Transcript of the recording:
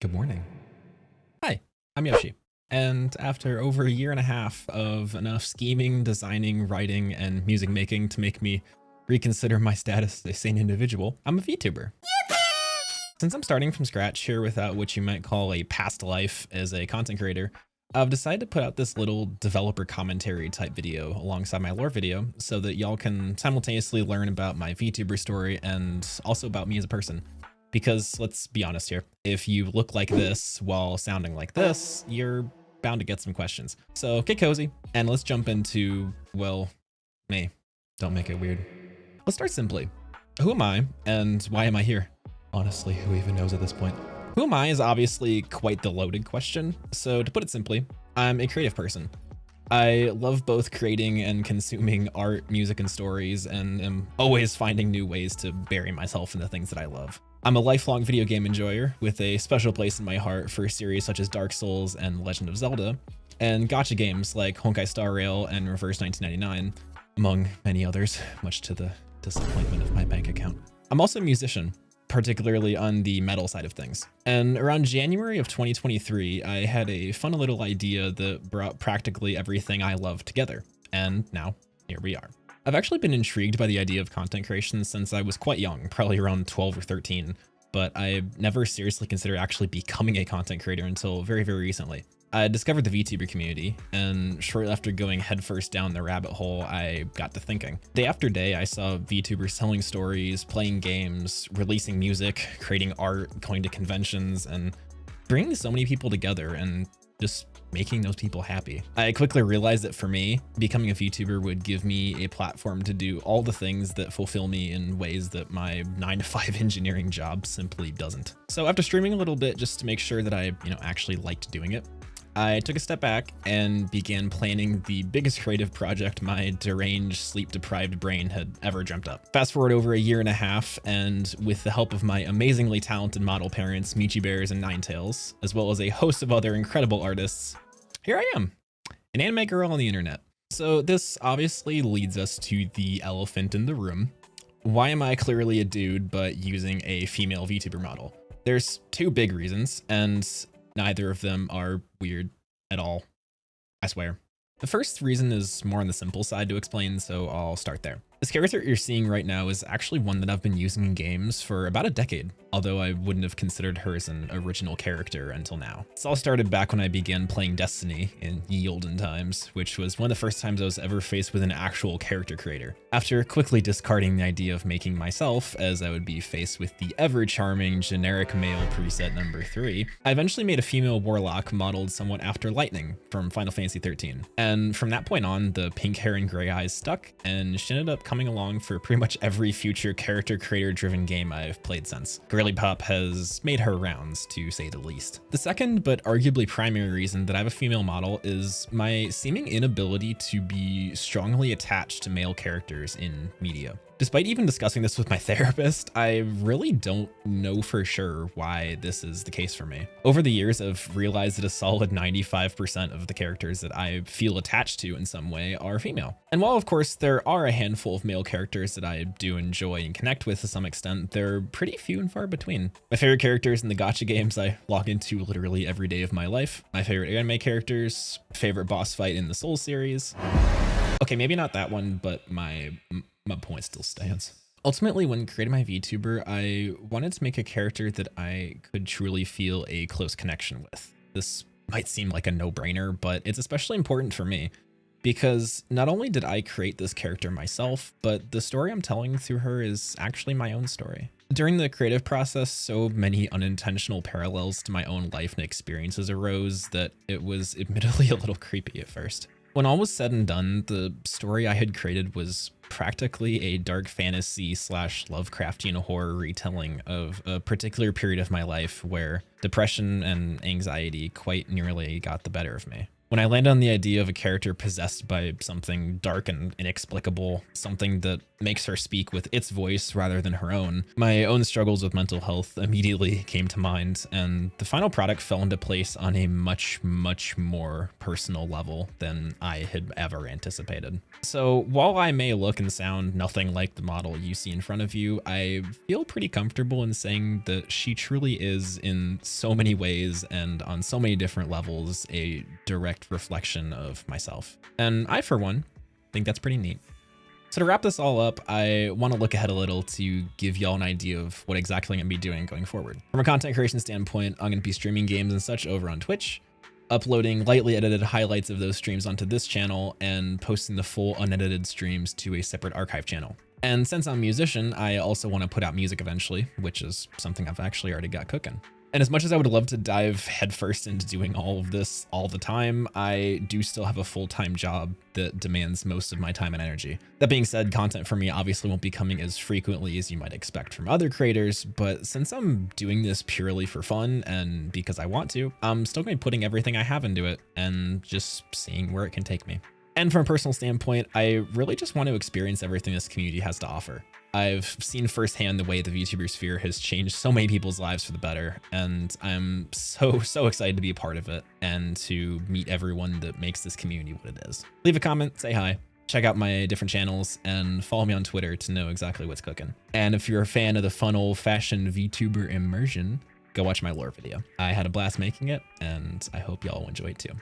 Good morning. Hi, I'm Yoshi. And after over a year and a half of enough scheming, designing, writing, and music making to make me reconsider my status as a sane individual, I'm a VTuber. Since I'm starting from scratch here without what you might call a past life as a content creator, I've decided to put out this little developer commentary type video alongside my lore video so that y'all can simultaneously learn about my VTuber story and also about me as a person. Because let's be honest here, if you look like this while sounding like this, you're bound to get some questions. So get cozy and let's jump into, well, me. Don't make it weird. Let's start simply. Who am I and why am I here? Honestly, who even knows at this point? Who am I is obviously quite the loaded question. So to put it simply, I'm a creative person. I love both creating and consuming art, music, and stories, and am always finding new ways to bury myself in the things that I love. I'm a lifelong video game enjoyer with a special place in my heart for series such as Dark Souls and Legend of Zelda, and gacha games like Honkai Star Rail and Reverse 1999, among many others, much to the disappointment of my bank account. I'm also a musician, particularly on the metal side of things. And around January of 2023, I had a fun little idea that brought practically everything I love together. And now, here we are. I've actually been intrigued by the idea of content creation since I was quite young, probably around 12 or 13, but I never seriously considered actually becoming a content creator until very, very recently. I discovered the VTuber community, and shortly after going headfirst down the rabbit hole, I got to thinking. Day after day, I saw VTubers telling stories, playing games, releasing music, creating art, going to conventions, and bringing so many people together and just making those people happy. I quickly realized that for me, becoming a VTuber would give me a platform to do all the things that fulfill me in ways that my 9-to-5 engineering job simply doesn't. So after streaming a little bit just to make sure that I, actually liked doing it, I took a step back and began planning the biggest creative project my deranged, sleep-deprived brain had ever dreamt up. Fast forward over a year and a half, and with the help of my amazingly talented model parents, Michi Bears and Ninetales, as well as a host of other incredible artists, here I am, an anime girl on the internet. So this obviously leads us to the elephant in the room. Why am I clearly a dude but using a female VTuber model? There's two big reasons, and neither of them are weird at all, I swear. The first reason is more on the simple side to explain, so I'll start there. This character you're seeing right now is actually one that I've been using in games for about a decade, although I wouldn't have considered her as an original character until now. This all started back when I began playing Destiny in ye olden times, which was one of the first times I was ever faced with an actual character creator. After quickly discarding the idea of making myself, as I would be faced with the ever-charming generic male preset number 3, I eventually made a female warlock modeled somewhat after Lightning from Final Fantasy XIII. And from that point on, the pink hair and gray eyes stuck, and she ended up coming along for pretty much every future character creator driven game I've played since. Girly Pop has made her rounds, to say the least. The second, but arguably primary reason that I have a female model is my seeming inability to be strongly attached to male characters in media. Despite even discussing this with my therapist, I really don't know for sure why this is the case for me. Over the years, I've realized that a solid 95% of the characters that I feel attached to in some way are female. And while of course there are a handful of male characters that I do enjoy and connect with to some extent, they're pretty few and far between. My favorite characters in the gacha games I log into literally every day of my life. My favorite anime characters, favorite boss fight in the Soul series. Okay, maybe not that one, but my point still stands. Ultimately, when creating my VTuber, I wanted to make a character that I could truly feel a close connection with. This might seem like a no-brainer, but it's especially important for me because not only did I create this character myself, but the story I'm telling through her is actually my own story. During the creative process, so many unintentional parallels to my own life and experiences arose that it was admittedly a little creepy at first. When all was said and done, the story I had created was practically a dark fantasy / Lovecraftian horror retelling of a particular period of my life where depression and anxiety quite nearly got the better of me. When I land on the idea of a character possessed by something dark and inexplicable, something that makes her speak with its voice rather than her own, my own struggles with mental health immediately came to mind, and the final product fell into place on a much, much more personal level than I had ever anticipated. So while I may look and sound nothing like the model you see in front of you, I feel pretty comfortable in saying that she truly is, in so many ways and on so many different levels, a direct reflection of myself. And I, for one, think that's pretty neat. So to wrap this all up, I want to look ahead a little to give y'all an idea of what exactly I'm going to be doing going forward. From a content creation standpoint, I'm going to be streaming games and such over on Twitch, uploading lightly edited highlights of those streams onto this channel, and posting the full unedited streams to a separate archive channel. And since I'm a musician, I also want to put out music eventually, which is something I've actually already got cooking. And as much as I would love to dive headfirst into doing all of this all the time, I do still have a full-time job that demands most of my time and energy. That being said, content for me obviously won't be coming as frequently as you might expect from other creators, but since I'm doing this purely for fun and because I want to, I'm still going to be putting everything I have into it and just seeing where it can take me. And from a personal standpoint, I really just want to experience everything this community has to offer. I've seen firsthand the way the VTuber sphere has changed so many people's lives for the better, and I'm so excited to be a part of it and to meet everyone that makes this community what it is. Leave a comment, say hi, check out my different channels, and follow me on Twitter to know exactly what's cooking. And if you're a fan of the fun old-fashioned VTuber immersion, go watch my lore video. I had a blast making it, and I hope y'all enjoy it too.